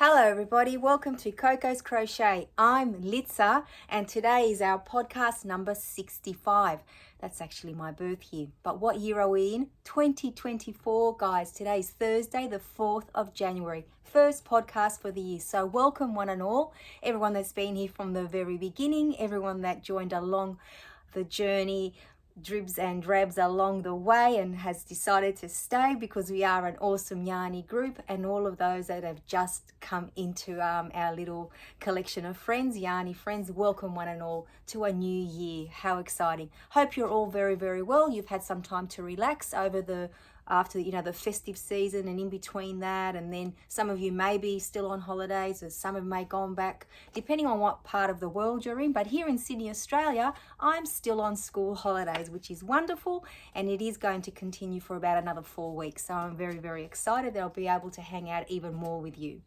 Hello everybody, welcome to Coco's Crochet. I'm Litza and today is our podcast number 65. That's actually my birth year. But what year are we in? 2024, guys. Today's Thursday, the 4th of January. First podcast for the year. So welcome one and all. Everyone that's been here from the very beginning, everyone that joined along the journey, dribs and drabs along the way and has decided to stay because we are an awesome yarny group, and all of those that have just come into our little collection of friends, yarny friends, welcome one and all to a new year. How exciting. Hope you're all very, very well. You've had some time to relax over after the festive season and in between that, and then some of you may be still on holidays, or some have may gone back depending on what part of the world you're in. But here in Sydney, Australia, I'm still on school holidays, which is wonderful, and it is going to continue for about another 4 weeks. So I'm very, very excited that I'll be able to hang out even more with you.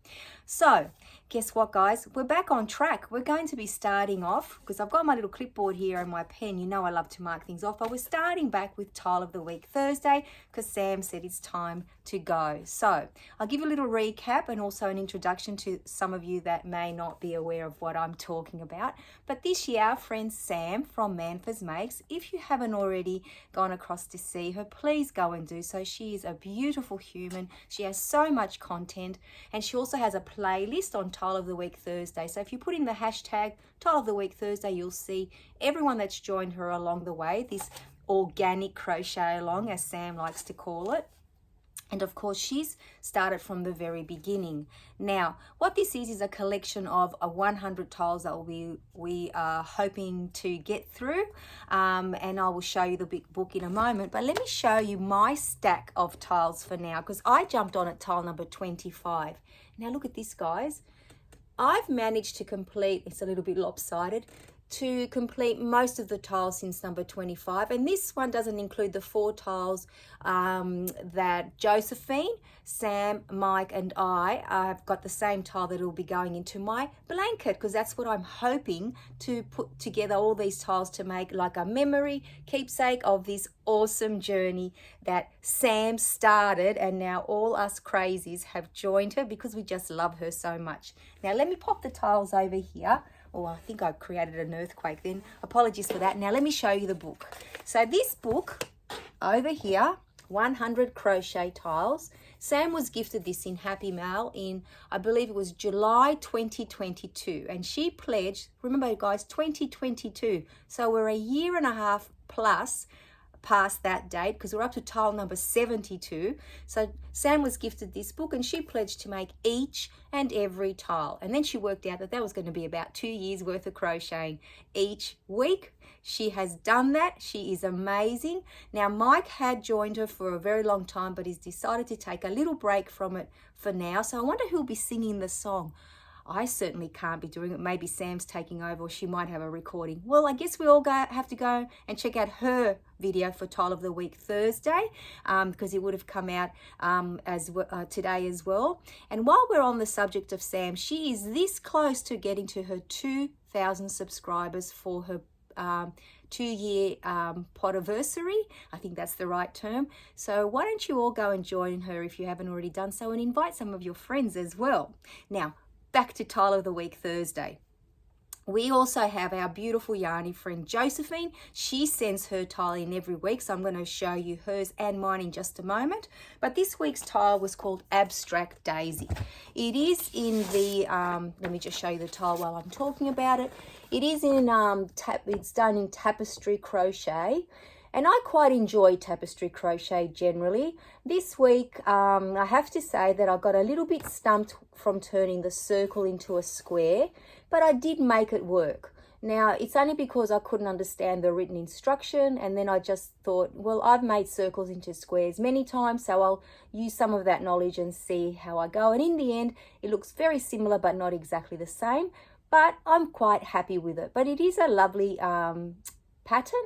So guess what, guys, we're back on track. We're going to be starting off, because I've got my little clipboard here and my pen. You know I love to mark things off, but we're starting back with Tile of the Week Thursday because Sam said it's time to go. So I'll give you a little recap and also an introduction to some of you that may not be aware of what I'm talking about. But this year, our friend Sam from Manfors Makes, if you haven't already gone across to see her, please go and do so. She is a beautiful human. She has so much content, and she also has a playlist on Tile of the Week Thursday. So if you put in the hashtag Tile of the Week Thursday, you'll see everyone that's joined her along the way, this organic crochet along, as Sam likes to call it. And of course, she's started from the very beginning. Now, what this is a collection of 100 tiles that we are hoping to get through. And I will show you the big book in a moment. But let me show you my stack of tiles for now, because I jumped on at tile number 25. Now, look at this, guys. I've managed to complete, it's a little bit lopsided, to complete most of the tiles since number 25, and this one doesn't include the 4 tiles that Josephine, Sam, Mike and I have got the same tile that will be going into my blanket, because that's what I'm hoping to put together, all these tiles to make like a memory keepsake of this awesome journey that Sam started, and now all us crazies have joined her because we just love her so much. Now let me pop the tiles over here. Oh, I think I created an earthquake then. Apologies for that. Now let me show you the book. So this book over here, 100 crochet tiles. Sam was gifted this in Happy Mail in, I believe it was July 2022. And she pledged, remember guys, 2022. So we're a year and a half plus past that date, because we're up to tile number 72. So Sam was gifted this book and she pledged to make each and every tile, and then she worked out that was going to be about 2 years worth of crocheting each week. She has done that. She is amazing. Now Mike had joined her for a very long time, but he's decided to take a little break from it for now. So I wonder who'll be singing the song. I certainly can't be doing it. Maybe Sam's taking over, or she might have a recording. Well, I guess we all have to go and check out her video for Tile of the Week Thursday, because it would have come out today as well. And while we're on the subject of Sam, she is this close to getting to her 2,000 subscribers for her 2-year podiversary. I think that's the right term. So why don't you all go and join her if you haven't already done so, and invite some of your friends as well. Now, back to Tile of the Week Thursday. We also have our beautiful yarny friend Josephine. She sends her tile in every week, so I'm going to show you hers and mine in just a moment. But this week's tile was called Abstract Daisy. It is in the, let me just show you the tile while I'm talking about it. It is in, it's done in tapestry crochet. And I quite enjoy tapestry crochet generally. This week, I have to say that I got a little bit stumped from turning the circle into a square, but I did make it work. Now, it's only because I couldn't understand the written instruction, and then I just thought, well, I've made circles into squares many times, so I'll use some of that knowledge and see how I go. And in the end, it looks very similar, but not exactly the same. But I'm quite happy with it. But it is a lovely pattern.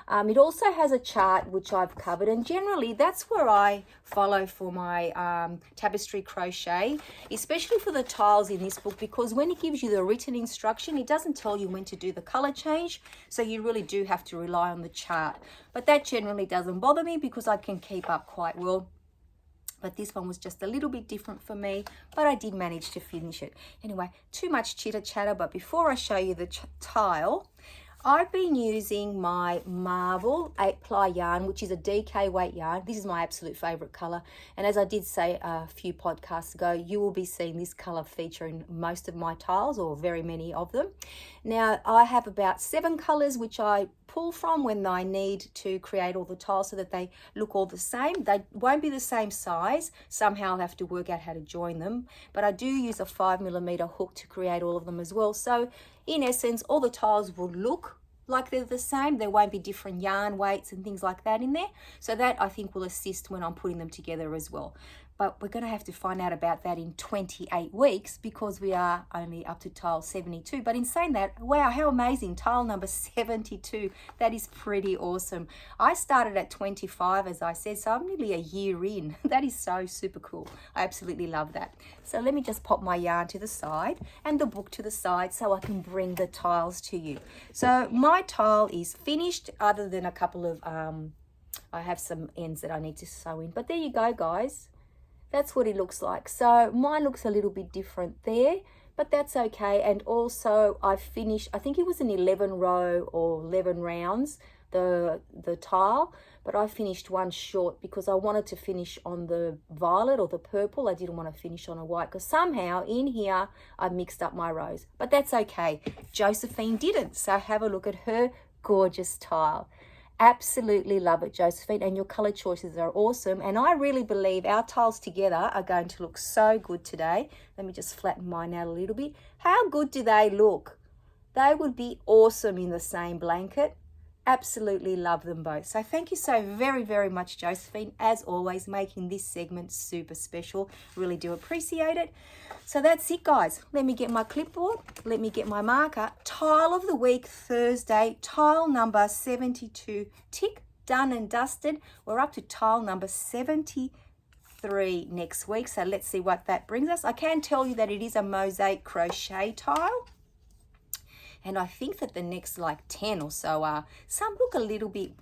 It also has a chart which I've covered, and generally that's where I follow for my tapestry crochet, especially for the tiles in this book, because when it gives you the written instruction, it doesn't tell you when to do the color change, so you really do have to rely on the chart. But that generally doesn't bother me because I can keep up quite well But this one was just a little bit different for me, but I did manage to finish it. Anyway, too much chitter chatter, but before I show you the tile, I've been using my Marvel 8-ply yarn, which is a DK weight yarn. This is my absolute favorite color. And as I did say a few podcasts ago, you will be seeing this color feature in most of my tiles, or very many of them. Now, I have about 7 colors which I pull from when I need to create all the tiles so that they look all the same. They won't be the same size. Somehow I'll have to work out how to join them. But I do use a 5mm hook to create all of them as well. So in essence, all the tiles will look like they're the same. There won't be different yarn weights and things like that in there. So that I think will assist when I'm putting them together as well. But we're going to have to find out about that in 28 weeks because we are only up to tile 72. But in saying that, wow, how amazing, tile number 72. That is pretty awesome. I started at 25, as I said, so I'm nearly a year in. That is so super cool. I absolutely love that. So let me just pop my yarn to the side and the book to the side so I can bring the tiles to you. So my tile is finished, other than a couple of, I have some ends that I need to sew in. But there you go, guys. That's what it looks like. So mine looks a little bit different there, but that's okay. And also I finished, I think it was an 11 row or 11 rounds, the tile, but I finished one short because I wanted to finish on the violet or the purple. I didn't want to finish on a white because somehow in here I mixed up my rows, but that's okay. Josephine didn't. So have a look at her gorgeous tile. Absolutely love it, Josephine, and your color choices are awesome. And I really believe our tiles together are going to look so good today. Let me just flatten mine out a little bit. How good do they look? They would be awesome in the same blanket. Absolutely love them both. So thank you so very, very much, Josephine, as always, making this segment super special. Really do appreciate it. So that's it, guys. Let me get my clipboard. Let me get my marker. Tile of the week, Thursday, tile number 72. Tick, done and dusted. We're up to tile number 73 next week. So let's see what that brings us. I can tell you that it is a mosaic crochet tile. And I think that the next like 10 or so some look a little bit,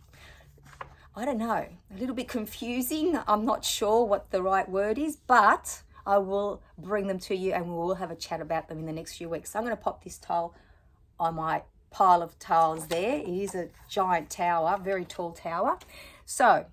I don't know, a little bit confusing. I'm not sure what the right word is, but I will bring them to you and we will have a chat about them in the next few weeks. So I'm going to pop this tile on my pile of tiles there. It is a giant tower, very tall tower. So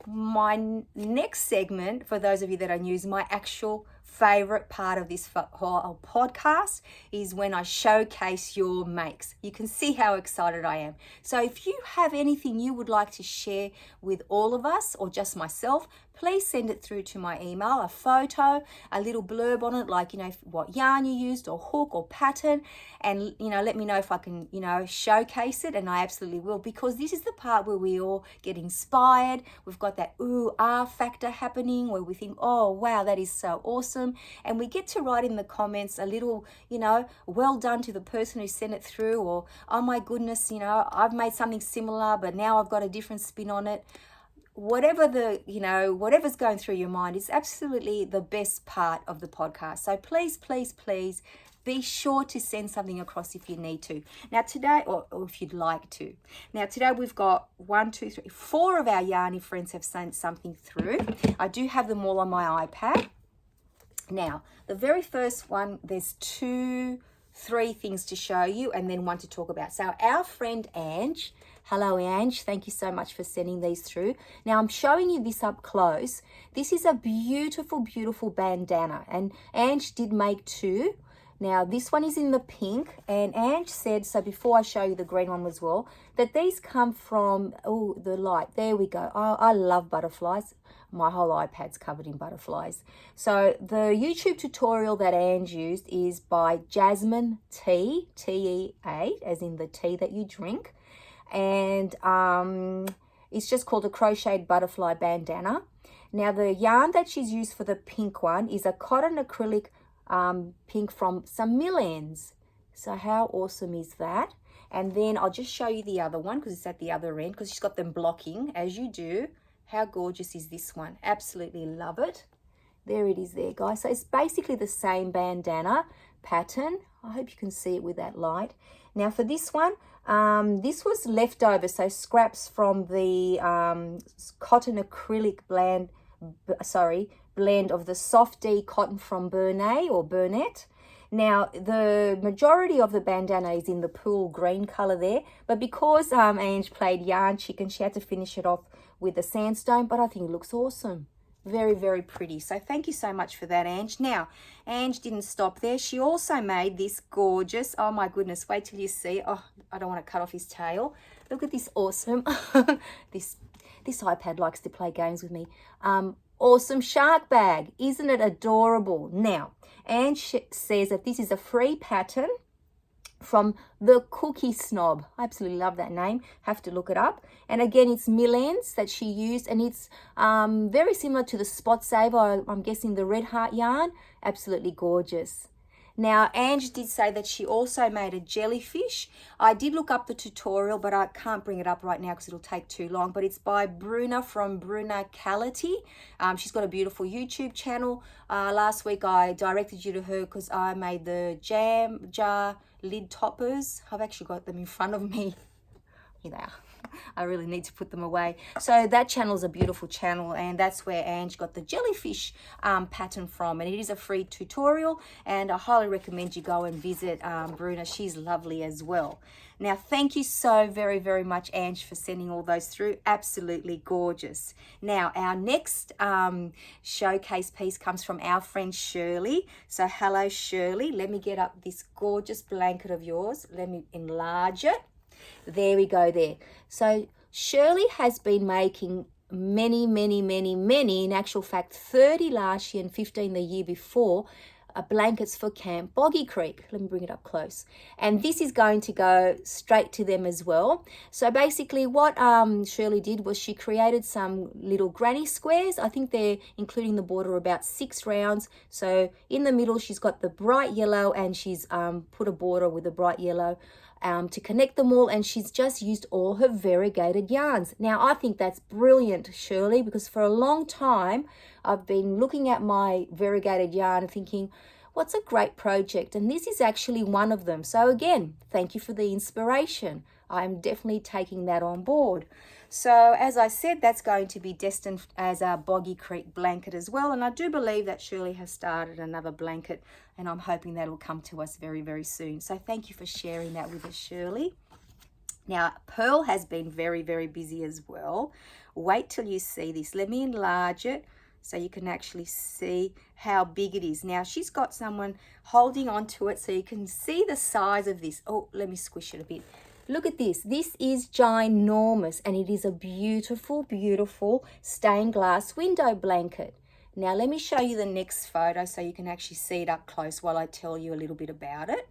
my next segment, for those of you that are new, is my actual favorite part of this whole podcast is when I showcase your makes. You can see how excited I am. So if you have anything you would like to share with all of us or just myself, please send it through to my email, a photo, a little blurb on it, like, you know, what yarn you used or hook or pattern, and, you know, let me know if I can, you know, showcase it, and I absolutely will, because this is the part where we all get inspired. We've got that ooh, ah factor happening where we think, oh, wow, that is so awesome. And we get to write in the comments a little, you know, well done to the person who sent it through, or, oh my goodness, you know, I've made something similar, but now I've got a different spin on it. Whatever the, you know, whatever's going through your mind is absolutely the best part of the podcast. So please, please, please be sure to send something across if you need to. Now today, or if you'd like to. Now today we've got 1, 2, 3, 4 of our yarny friends have sent something through. I do have them all on my iPad. Now, the very first one, there's 2, 3 things to show you and then one to talk about. So our friend Ange, hello Ange, thank you so much for sending these through. Now I'm showing you this up close. This is a beautiful, beautiful bandana, and Ange did make 2. Now this one is in the pink, and Ange said, so before I show you the green one as well, that these come from, oh, the light, there we go. Oh, I love butterflies. My whole iPad's covered in butterflies. So the YouTube tutorial that Ange used is by Jasmine Tea, T-E-A, as in the tea that you drink. And it's just called a crocheted butterfly bandana. Now the yarn that she's used for the pink one is a cotton acrylic pink from some mill ends. So how awesome is that? And then I'll just show you the other one because it's at the other end, because she's got them blocking as you do. How gorgeous is this one? Absolutely love it. There it is there, guys. So it's basically the same bandana pattern. I hope you can see it with that light. Now for this one, this was leftover, so scraps from the cotton acrylic blend of the Soft D cotton from Burnett. Now, the majority of the bandana is in the pool green color there, but because Ange played Yarn Chicken, she had to finish it off with the sandstone, but I think it looks awesome. Very, very pretty. So thank you so much for that, Ange. Now, Ange didn't stop there. She also made this gorgeous, oh my goodness, wait till you see. Oh, I don't want to cut off his tail. Look at this awesome, this iPad likes to play games with me. Awesome shark bag. Isn't it adorable? Now, Ange says that this is a free pattern from the Cookie Snob. I absolutely love that name. Have to look it up. And again, it's mill ends that she used, and it's very similar to the Spot Saver. I'm guessing the Red Heart yarn. Absolutely gorgeous. Now, Ange did say that she also made a jellyfish. I did look up the tutorial, but I can't bring it up right now because it'll take too long. But it's by Bruna from Brunacality. She's got a beautiful YouTube channel. Last week, I directed you to her because I made the jam jar lid toppers. I've actually got them in front of me. Here they are. I really need to put them away. So that channel is a beautiful channel, and that's where Ange got the jellyfish pattern from, and it is a free tutorial, and I highly recommend you go and visit Bruna. She's lovely as well. Now, thank you so very, very much, Ange, for sending all those through. Absolutely gorgeous. Now, our next showcase piece comes from our friend Shirley. So hello, Shirley. Let me get up this gorgeous blanket of yours. Let me enlarge it. There we go there. So Shirley has been making many, in actual fact 30 last year and 15 the year before, blankets for Camp Boggy Creek. Let me bring it up close. And this is going to go straight to them as well. So basically what Shirley did was she created some little granny squares. I think they're, including the border, about 6 rounds. So in the middle she's got the bright yellow, and she's put a border with a bright yellow to connect them all, and she's just used all her variegated yarns. Now, I think that's brilliant, Shirley, because for a long time I've been looking at my variegated yarn and thinking, what's a great project? And this is actually one of them. So again, thank you for the inspiration. I'm definitely taking that on board. So as I said, that's going to be destined as a Boggy Creek blanket as well. And I do believe that Shirley has started another blanket, and I'm hoping that will come to us very, very soon. So thank you for sharing that with us, Shirley. Now, Pearl has been very, very busy as well. Wait till you see this. Let me enlarge it so you can actually see how big it is. Now, she's got someone holding on to it so you can see the size of this. Oh, let me squish it a bit. Look at this. This is ginormous, and it is a beautiful, beautiful stained glass window blanket. Now, let me show you the next photo so you can actually see it up close while I tell you a little bit about it.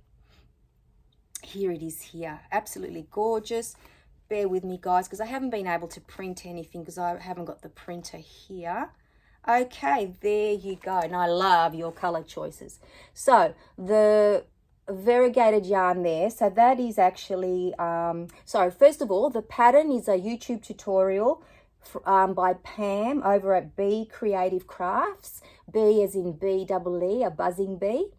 Here it is here. Absolutely gorgeous. Bear with me, guys, because I haven't been able to print anything because I haven't got the printer here. Okay, there you go. And I love your color choices. So, the variegated yarn there, so that is actually so first of all, the pattern is a YouTube tutorial by Pam over at B Creative Crafts. B as in B-double-E, a buzzing bee.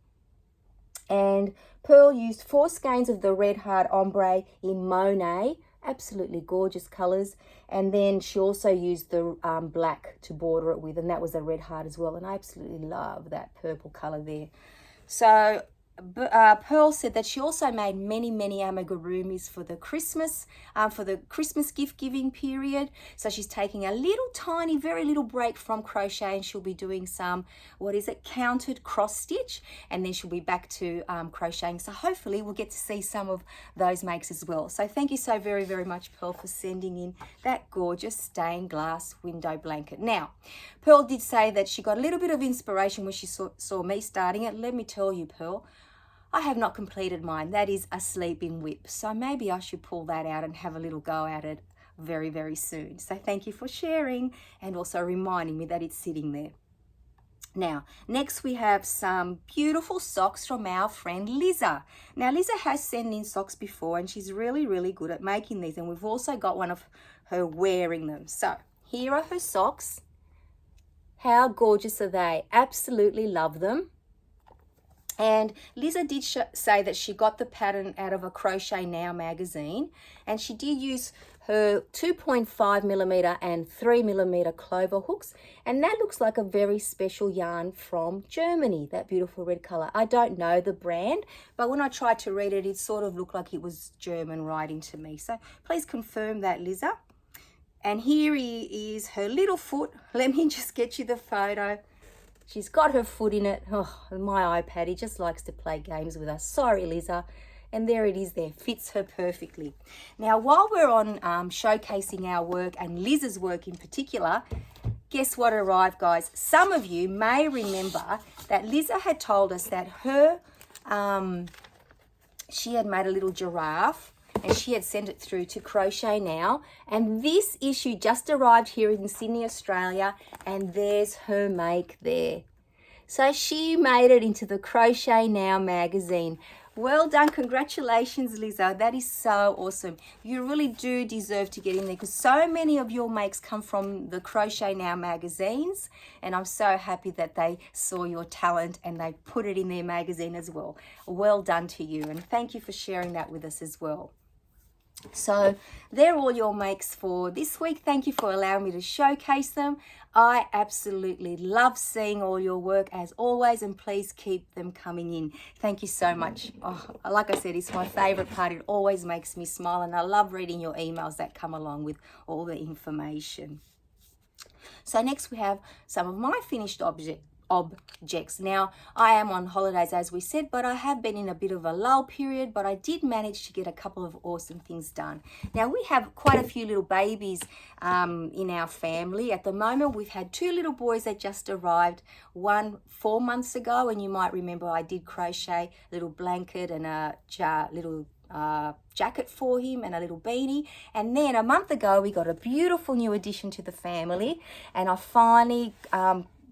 And Pearl used 4 skeins of the Red Heart ombre in Monet, absolutely gorgeous colors, and then she also used the black to border it with, and that was a Red Heart as well, and I absolutely love that purple color there. So Pearl said that she also made many amigurumis for the Christmas gift giving period. So she's taking a little tiny, very little break from crochet, and she'll be doing some, counted cross stitch, and then she'll be back to crocheting. So hopefully we'll get to see some of those makes as well. So thank you so very, very much, Pearl, for sending in that gorgeous stained glass window blanket. Now, Pearl did say that she got a little bit of inspiration when she saw me starting it. Let me tell you, Pearl, I have not completed mine. That is a sleeping whip. So maybe I should pull that out and have a little go at it very, very soon. So thank you for sharing and also reminding me that it's sitting there. Now, next we have some beautiful socks from our friend Liza. Now, Liza has sent in socks before, and she's really, really good at making these. And we've also got one of her wearing them. So here are her socks. How gorgeous are they? Absolutely love them. And Liza did say that she got the pattern out of a Crochet Now magazine, and she did use her 2.5mm and 3mm clover hooks, and that looks like a very special yarn from Germany, that beautiful red color. I don't know the brand, but when I tried to read it, it sort of looked like it was German writing to me. So please confirm that, Liza. And here is her little foot. Let me just get you the photo. She's got her foot in it. Oh, my iPad, he just likes to play games with us. Sorry, Liza. And there it is there, fits her perfectly. Now, while we're on showcasing our work and Liz's work in particular, guess what arrived, guys? Some of you may remember that Liza had told us that her, she had made a little giraffe and she had sent it through to Crochet Now. And this issue just arrived here in Sydney, Australia, and there's her make there. So she made it into the Crochet Now magazine. Well done, congratulations, Lizzo. That is so awesome. You really do deserve to get in there because so many of your makes come from the Crochet Now magazines, and I'm so happy that they saw your talent and they put it in their magazine as well. Well done to you, and thank you for sharing that with us as well. So they're all your makes for this week. Thank you for allowing me to showcase them. I absolutely love seeing all your work as always, and please keep them coming in. Thank you so much. Oh, like I said, it's my favorite part. It always makes me smile, and I love reading your emails that come along with all the information. So next we have some of my finished objects. Now, I am on holidays, as we said, but I have been in a bit of a lull period, but I did manage to get a couple of awesome things done. Now, we have quite a few little babies in our family. At the moment, we've had two little boys that just arrived, one 4 months ago, and you might remember I did crochet a little blanket and a little jacket for him and a little beanie. And then a month ago, we got a beautiful new addition to the family, and I finally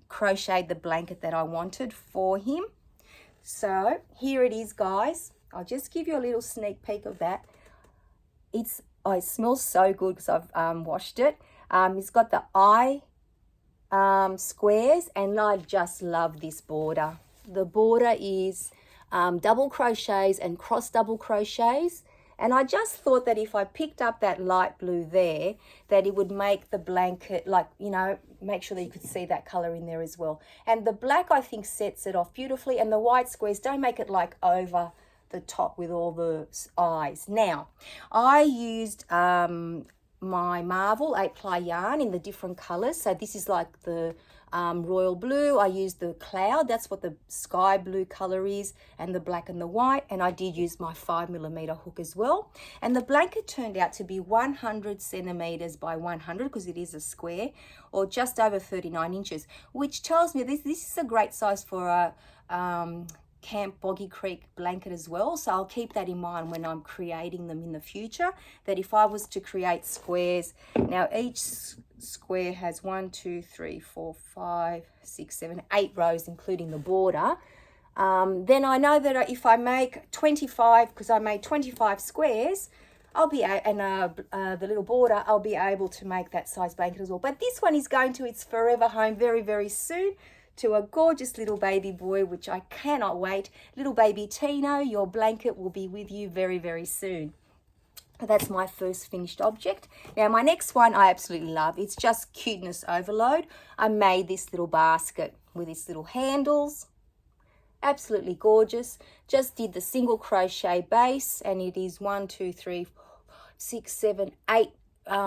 crocheted the blanket that I wanted for him. So here it is, guys. I'll just give you a little sneak peek of that. It smells so good because I've washed it. It's got the eye squares, and I just love this border. The border is double crochets and cross double crochets. And I just thought that if I picked up that light blue there, that it would make the blanket, like, you know, make sure that you could see that color in there as well. And the black, I think, sets it off beautifully. And the white squares, don't make it like over the top with all the eyes. Now, I used my Marvel 8-ply yarn in the different colors. So this is like the royal blue. I used the cloud, that's what the sky blue color is, and the black and the white. And I did use my 5mm hook as well. And the blanket turned out to be 100 centimeters by 100 because it is a square, or just over 39 inches, which tells me this is a great size for a Camp Boggy Creek blanket as well. So I'll keep that in mind when I'm creating them in the future, that if I was to create squares, now each square has 1, 2, 3, 4, 5, 6, 7, 8 rows, including the border. Then I know that if I make 25, because I made 25 squares, I'll be the little border, I'll be able to make that size blanket as well. But this one is going to its forever home very, very soon, to a gorgeous little baby boy, which I cannot wait. Little baby Tino, your blanket will be with you very, very soon. That's my first finished object. Now, my next one I absolutely love. It's just cuteness overload. I made this little basket with its little handles. Absolutely gorgeous. Just did the single crochet base, and it is 1, 2, 3, 4, 6, 7, 8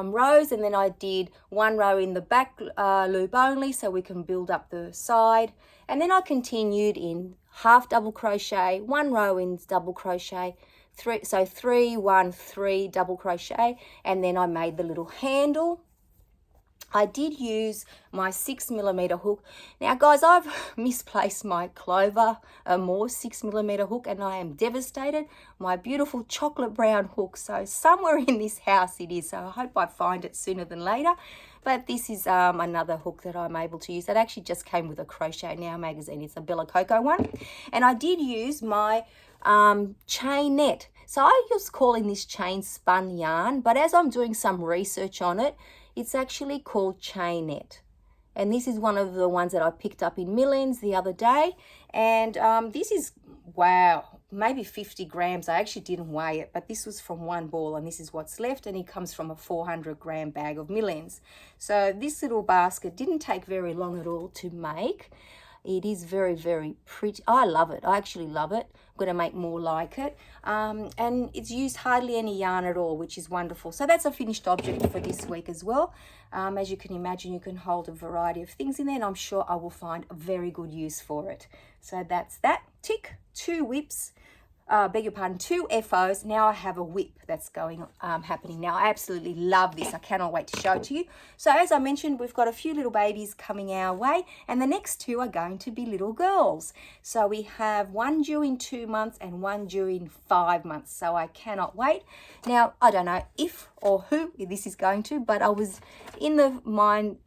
rows, and then I did 1 row in the back loop only so we can build up the side, and then I continued in half double crochet, 1 row in double crochet, 3 1 3 double crochet, and then I made the little handle. I did use my 6mm hook. Now, guys, I've misplaced my Clover more 6mm hook, and I am devastated. My beautiful chocolate brown hook. So somewhere in this house it is. So I hope I find it sooner than later. But this is another hook that I'm able to use. That actually just came with a Crochet Now magazine. It's a Coco one. And I did use my chain net. So I was calling this chain spun yarn, but as I'm doing some research on it, it's actually called chain net. And this is one of the ones that I picked up in Millens the other day. And this is, wow, maybe 50 grams. I actually didn't weigh it, but this was from one ball and this is what's left, and it comes from a 400-gram bag of millions. So this little basket didn't take very long at all to make. It is very, very pretty. I love it. I actually love it. I'm going to make more like it. And it's used hardly any yarn at all, which is wonderful. So that's a finished object for this week as well. As you can imagine, you can hold a variety of things in there, and I'm sure I will find a very good use for it. So that's that. Tick. 2 whips. Beg your pardon, 2 FOs. Now I have a whip that's going happening now. I absolutely love this. I cannot wait to show it to you. So as I mentioned, we've got a few little babies coming our way, and the next 2 are going to be little girls. So we have one due in 2 months and one due in 5 months. So I cannot wait. Now, I don't know if or who this is going to, but I was in the mind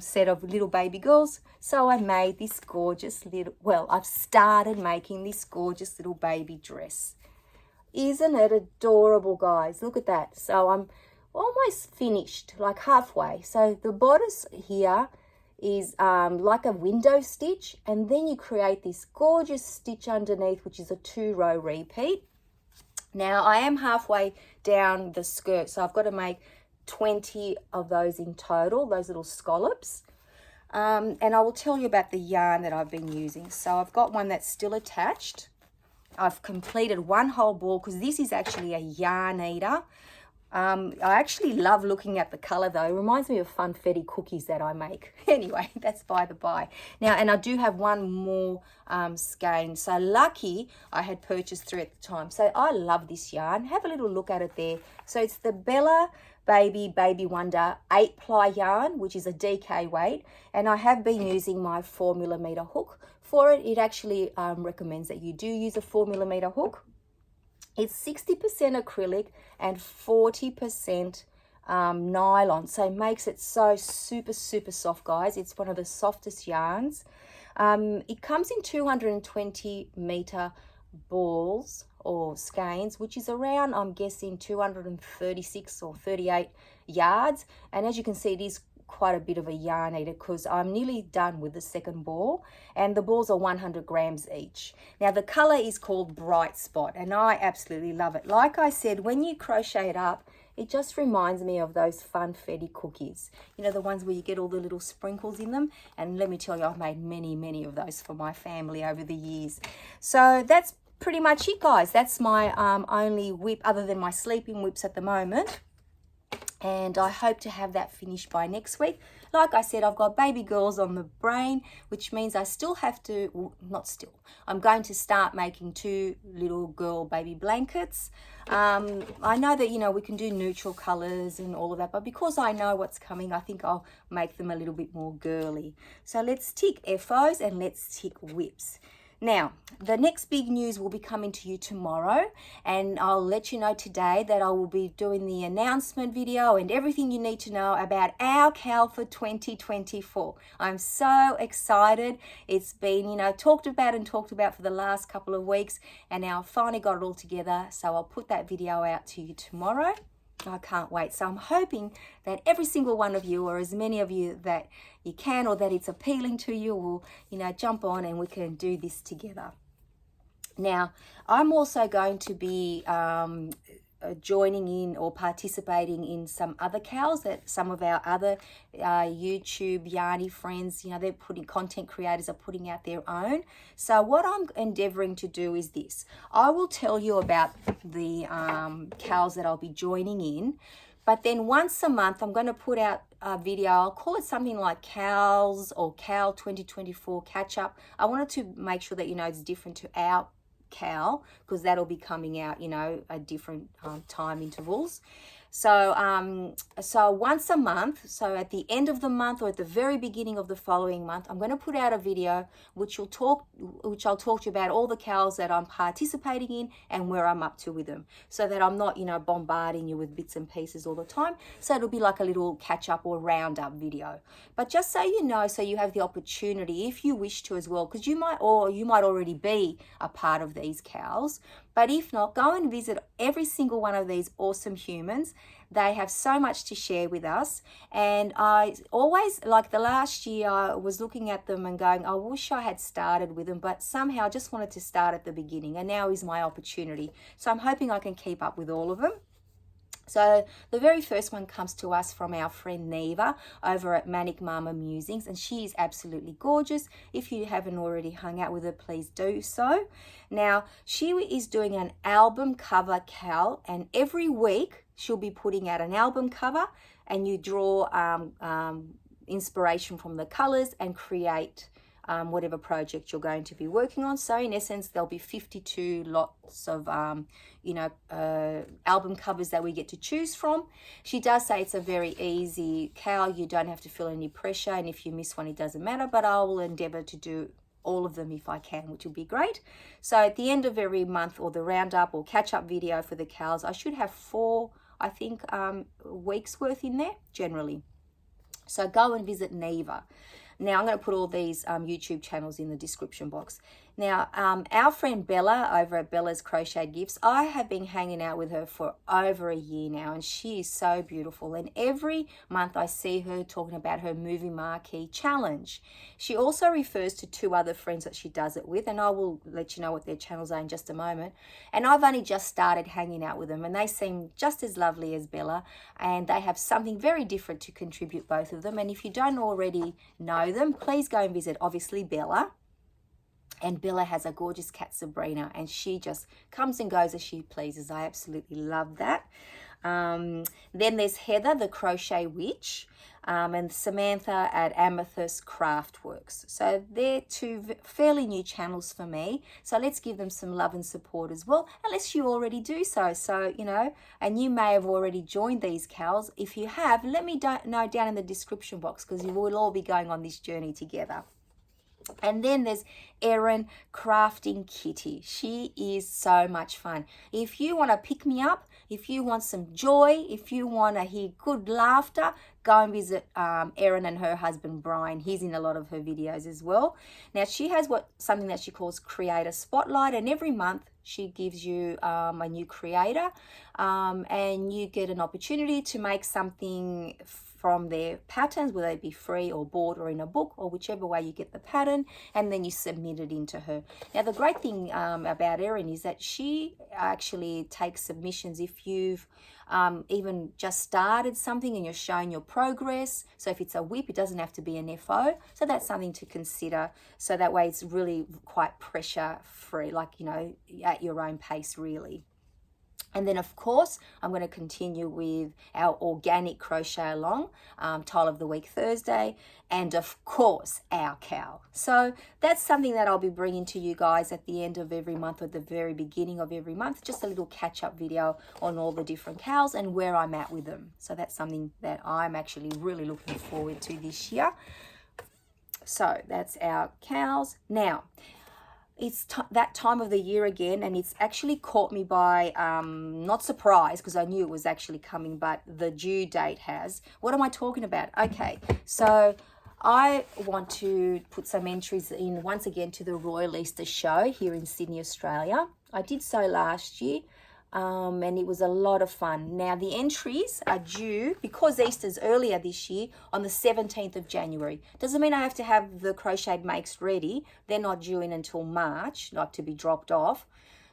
set of little baby girls. So I made this gorgeous little, well, I've started making this gorgeous little baby dress. Isn't it adorable, guys? Look at that. So I'm almost finished, like halfway. So the bodice here is like a window stitch, and then you create this gorgeous stitch underneath, which is a 2-row repeat. Now I am halfway down the skirt, so I've got to make 20 of those in total, those little scallops. And I will tell you about the yarn that I've been using. So I've got one that's still attached. I've completed one whole ball because this is actually a yarn eater. I actually love looking at the color though. It reminds me of funfetti cookies that I make. Anyway, that's by the by. Now, and I do have one more skein. So lucky I had purchased 3 at the time. So I love this yarn. Have a little look at it there. So it's the Bella Baby Wonder 8-ply yarn, which is a DK weight, and I have been using my 4mm hook for it. It actually recommends that you do use a 4mm hook. It's 60% acrylic and 40% nylon, so it makes it so super soft, guys. It's one of the softest yarns. It comes in 220 meter balls or skeins, which is around, I'm guessing, 236 or 38 yards. And as you can see, it is quite a bit of a yarn eater because I'm nearly done with the second ball, and the balls are 100 grams each. Now the color is called Bright Spot, and I absolutely love it. Like I said, when you crochet it up, it just reminds me of those funfetti cookies. You know, the ones where you get all the little sprinkles in them. And let me tell you, I've made many of those for my family over the years. So that's pretty much it, guys. That's my only whip other than my sleeping whips at the moment. And I hope to have that finished by next week. Like I said, I've got baby girls on the brain, which means I still have to, well, not still, I'm going to start making 2 little girl baby blankets. I know that, you know, we can do neutral colors and all of that, but because I know what's coming, I think I'll make them a little bit more girly. So let's tick FOs and let's tick whips. Now, the next big news will be coming to you tomorrow, and I'll let you know today that I will be doing the announcement video and everything you need to know about our KAL for 2024. I'm so excited. It's been, you know, talked about for the last couple of weeks, and now I've finally got it all together, so I'll put that video out to you tomorrow. I can't wait. So I'm hoping that every single one of you, or as many of you that you can, or that it's appealing to you, will, you know, jump on and we can do this together. Now, I'm also going to be joining in or participating in some other KALs that some of our other YouTube yarny friends, you know, they're putting, content creators are putting out their own. So what I'm endeavoring to do is this. I will tell you about the KALs that I'll be joining in, but then once a month I'm going to put out a video. I'll call it something like KALs or KAL 2024 catch up. I wanted to make sure that, you know, it's different to our KAL, because that'll be coming out, you know, at different time intervals. So so once a month, so at the end of the month or at the very beginning of the following month, I'm going to put out a video which I'll talk to you about all the KALs that I'm participating in and where I'm up to with them, so that I'm not, you know, bombarding you with bits and pieces all the time. So it'll be like a little catch up or round up video. But just so you know, so you have the opportunity, if you wish to as well, because you might already be a part of these KALs. But if not, go and visit every single one of these awesome humans They have so much to share with us, and I always, like the last year, I was looking at them and going, I wish I had started with them, but somehow I just wanted to start at the beginning, and now is my opportunity. So I'm hoping I can keep up with all of them. So the very first one comes to us from our friend Neva over at Manic Mama Musings, and she is absolutely gorgeous. If you haven't already hung out with her, please do so. Now, she is doing an album cover cowl, and every week she'll be putting out an album cover, and you draw inspiration from the colors and create whatever project you're going to be working on. So in essence, there'll be 52 lots of album covers that we get to choose from. She does say it's a very easy cowl. You don't have to feel any pressure, and if you miss one, it doesn't matter, but I will endeavor to do all of them if I can, which will be great. So at the end of every month, or the roundup or catch-up video for the cows, I should have 4, I think, weeks worth in there generally. So go and visit Neva. Now, I'm going to put all these YouTube channels in the description box. Now, our friend Bella over at Bella's Crochet Gifts, I have been hanging out with her for over a year now, and she is so beautiful. And every month I see her talking about her movie marquee challenge. She also refers to 2 other friends that she does it with, and I will let you know what their channels are in just a moment. And I've only just started hanging out with them, and they seem just as lovely as Bella, and they have something very different to contribute, both of them. And if you don't already know them, please go and visit, obviously, Bella. And Bella has a gorgeous cat, Sabrina, and she just comes and goes as she pleases. I absolutely love that. Then there's Heather, the Crochet Witch, and Samantha at Amethyst Craftworks. So they're 2 fairly new channels for me. So let's give them some love and support as well, unless you already do so. So, and you may have already joined these cows. If you have, let me know down in the description box, because you will all be going on this journey together. And then there's Erin Crafting Kitty. She is so much fun. If you want to pick me up, if you want some joy, if you want to hear good laughter, go and visit Erin and her husband Brian. He's in a lot of her videos as well. Now, she has something that she calls Creator Spotlight, and every month she gives you a new creator, and you get an opportunity to make something from their patterns, whether they be free or bought or in a book, or whichever way you get the pattern, and then you submit it into her. Now, the great thing about Erin is that she actually takes submissions if you've even just started something and you're showing your progress. So if it's a WIP, it doesn't have to be an FO. So that's something to consider. So that way it's really quite pressure free, like, at your own pace, really. And then, of course, I'm going to continue with our organic crochet along, Tile of the Week Thursday, and of course, our cow. So that's something that I'll be bringing to you guys at the end of every month or the very beginning of every month, just a little catch-up video on all the different cows and where I'm at with them. So that's something that I'm actually really looking forward to this year. So that's our cows. Now, it's that time of the year again, and it's actually caught me by not surprised, because I knew it was actually coming, but the due date has. What am I talking about? Okay, so I want to put some entries in once again to the Royal Easter Show here in Sydney, Australia. I did so last year, and it was a lot of fun. Now, the entries are due, because Easter's earlier this year, on the 17th of January. Doesn't mean I have to have the crocheted makes ready. They're not due in until March, like to be dropped off.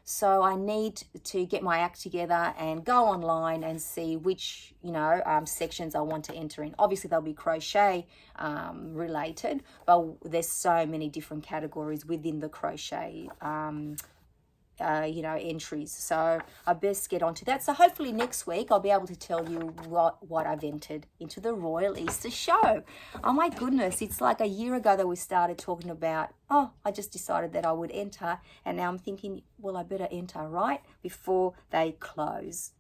So I need to get my act together and go online and see which, sections I want to enter in. Obviously, they'll be crochet related, but there's so many different categories within the crochet entries. So I best get onto that. So hopefully next week I'll be able to tell you what I've entered into the Royal Easter Show. Oh my goodness, it's like a year ago that we started talking about, I just decided that I would enter, and now I'm thinking, well, I better enter right before they close.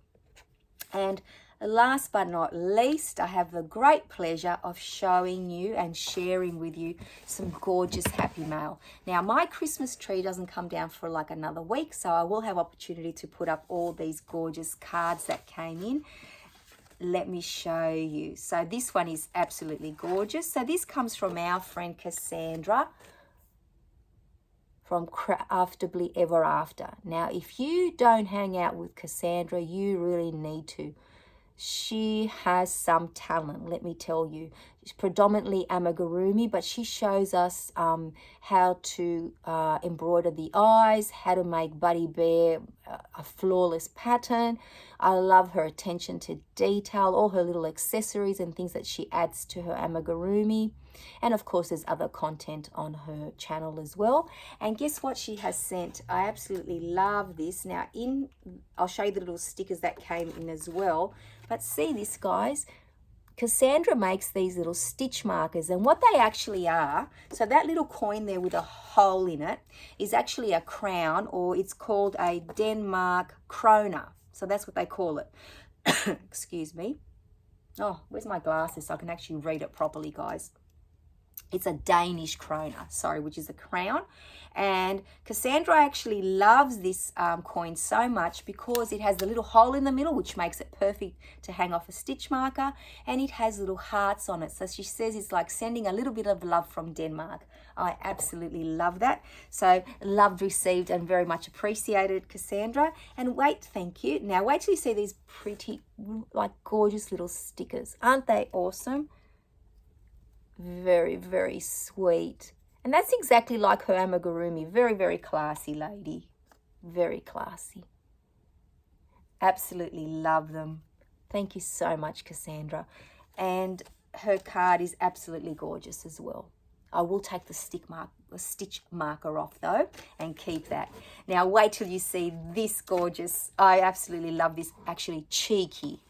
And last but not least, I have the great pleasure of showing you and sharing with you some gorgeous happy mail. Now, my Christmas tree doesn't come down for like another week, so I will have opportunity to put up all these gorgeous cards that came in. Let me show you. So this one is absolutely gorgeous. So this comes from our friend Cassandra from Craftably Ever After. Now, if you don't hang out with Cassandra, you really need to. she has some talent, let me tell you. She's predominantly amigurumi, but she shows us how to embroider the eyes, how to make Buddy Bear a flawless pattern. I love her attention to detail, all her little accessories and things that she adds to her amigurumi. And of course, there's other content on her channel as well. And guess what she has sent? I absolutely love this. Now, I'll show you the little stickers that came in as well. But see this, guys. Cassandra makes these little stitch markers, and what they actually are, so that little coin there with a hole in it is actually a crown, or it's called a Denmark krone. So that's what they call it. Excuse me. Oh, where's my glasses so I can actually read it properly, guys? It's a Danish krone, sorry, which is a crown. And Cassandra actually loves this coin so much because it has the little hole in the middle, which makes it perfect to hang off a stitch marker. And it has little hearts on it. So she says it's like sending a little bit of love from Denmark. I absolutely love that. So loved, received, and very much appreciated, Cassandra. And wait, thank you. Now wait till you see these pretty, like gorgeous little stickers. Aren't they awesome? Very, very sweet. And that's exactly like her amigurumi. Very, very classy lady. Very classy. Absolutely love them. Thank you so much, Cassandra. And her card is absolutely gorgeous as well. I will take the stitch marker off though and keep that. Now wait till you see this gorgeous, I absolutely love this actually cheeky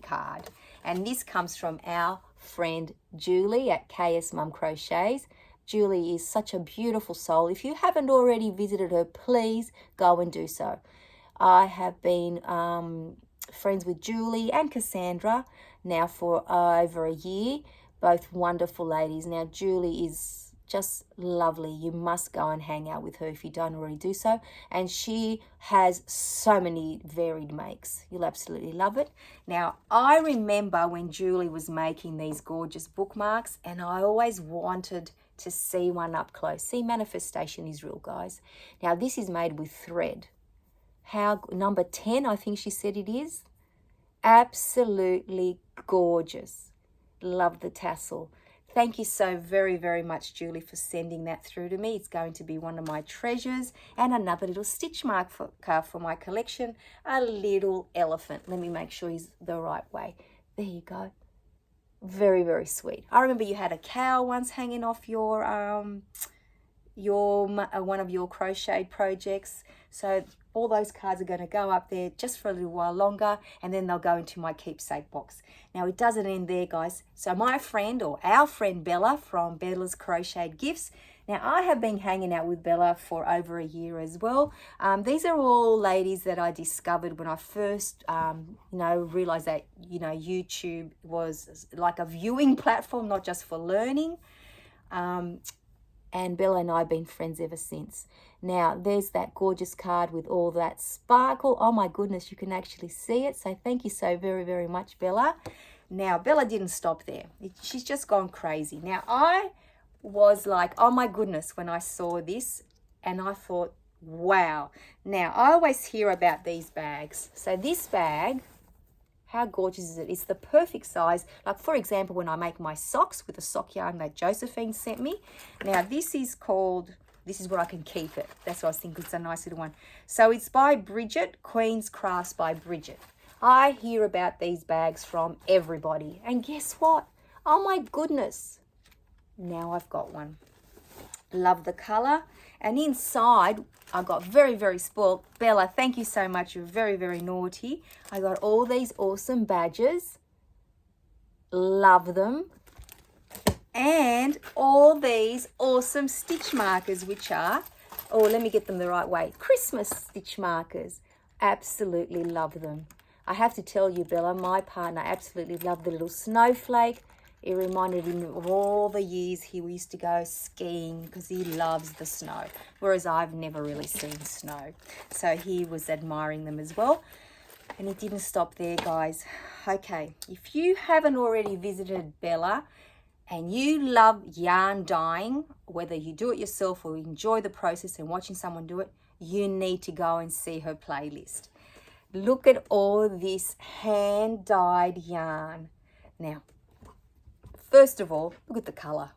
card. And this comes from our friend Julie at KS Mum Crochets. Julie is such a beautiful soul. If you haven't already visited her, please go and do so. I have been friends with Julie and Cassandra now for over a year. Both wonderful ladies. Now Julie is just lovely. You must go and hang out with her if you don't already do so. And she has so many varied makes. You'll absolutely love it. Now, I remember when Julie was making these gorgeous bookmarks, and I always wanted to see one up close. See, manifestation is real, guys. Now, this is made with thread. How, number 10, I think she said it is. Absolutely gorgeous. Love the tassel. Thank you so very, very much, Julie, for sending that through to me. It's going to be one of my treasures. And another little stitch marker for my collection, a little elephant. Let me make sure he's the right way. There you go. Very, very sweet. I remember you had a cow once hanging off your one of your crochet projects. So all those cards are going to go up there just for a little while longer, and then they'll go into my keepsake box. Now it doesn't end there, guys. So my friend, or our friend Bella from Bella's Crocheted Gifts. Now I have been hanging out with Bella for over a year as well. These are all ladies that I discovered when I first, realized that, YouTube was like a viewing platform, not just for learning. And Bella and I have been friends ever since. Now, there's that gorgeous card with all that sparkle. Oh my goodness, you can actually see it. So thank you so very, very much, Bella. Now, Bella didn't stop there. She's just gone crazy. Now, I was like, oh my goodness, when I saw this, and I thought, wow. Now, I always hear about these bags. So this bag, how gorgeous is it? It's the perfect size. Like, for example, when I make my socks with the sock yarn that Josephine sent me. Now, this is where I can keep it. That's what I was thinking. It's a nice little one. So it's by Bridget, Queen's Crafts by Bridget. I hear about these bags from everybody. And guess what? Oh my goodness. Now I've got one. Love the color. And inside, I got very, very spoiled. Bella, thank you so much. You're very, very naughty. I got all these awesome badges. Love them. And all these awesome stitch markers, which are, let me get them the right way, Christmas stitch markers. Absolutely love them. I have to tell you, Bella, my partner absolutely loved the little snowflake. It reminded him of all the years he used to go skiing because he loves the snow, whereas I've never really seen snow. So he was admiring them as well. And it didn't stop there, guys. Okay, if you haven't already visited Bella and you love yarn dyeing, whether you do it yourself or enjoy the process and watching someone do it, you need to go and see her playlist. Look at all this hand-dyed yarn. Now, first of all, look at the colour.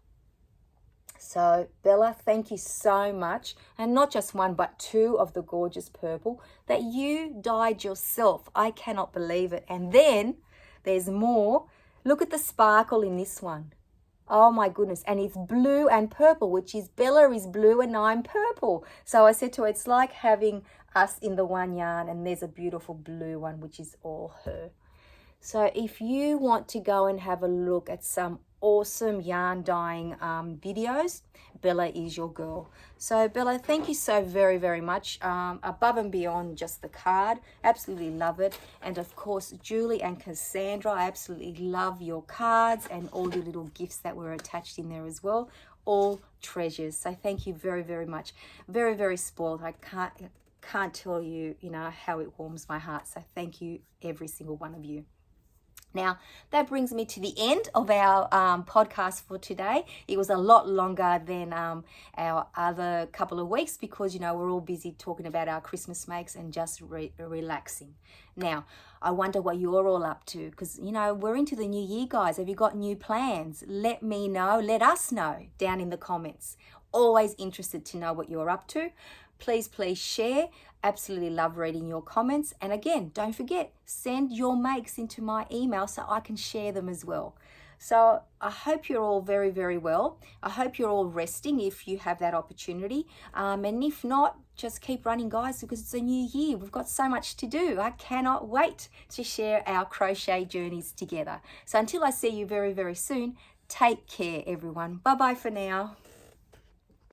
So Bella, thank you so much, and not just one but two of the gorgeous purple that you dyed yourself. I cannot believe it. And then there's more. Look at the sparkle in this one. Oh my goodness, and it's blue and purple, which is Bella is blue and I'm purple. So I said to her, it's like having us in the one yarn, and there's a beautiful blue one which is all her. So if you want to go and have a look at some awesome yarn dyeing videos, Bella is your girl. So Bella, thank you so very, very much. Above and beyond just the card, absolutely love it. And of course, Julie and Cassandra, I absolutely love your cards and all the little gifts that were attached in there as well. All treasures. So thank you very, very much. Very, very spoiled. I can't tell you, how it warms my heart. So thank you, every single one of you. Now, that brings me to the end of our podcast for today. It was a lot longer than our other couple of weeks because, we're all busy talking about our Christmas makes and just relaxing. Now, I wonder what you're all up to because, we're into the new year, guys. Have you got new plans? Let me know. Let us know down in the comments. Always interested to know what you're up to. Please share. Absolutely love reading your comments. And again, don't forget, send your makes into my email so I can share them as well. So I hope you're all very, very well. I hope you're all resting if you have that opportunity. And if not, just keep running, guys, because it's a new year. We've got so much to do. I cannot wait to share our crochet journeys together. So until I see you very, very soon, take care, everyone. Bye-bye for now.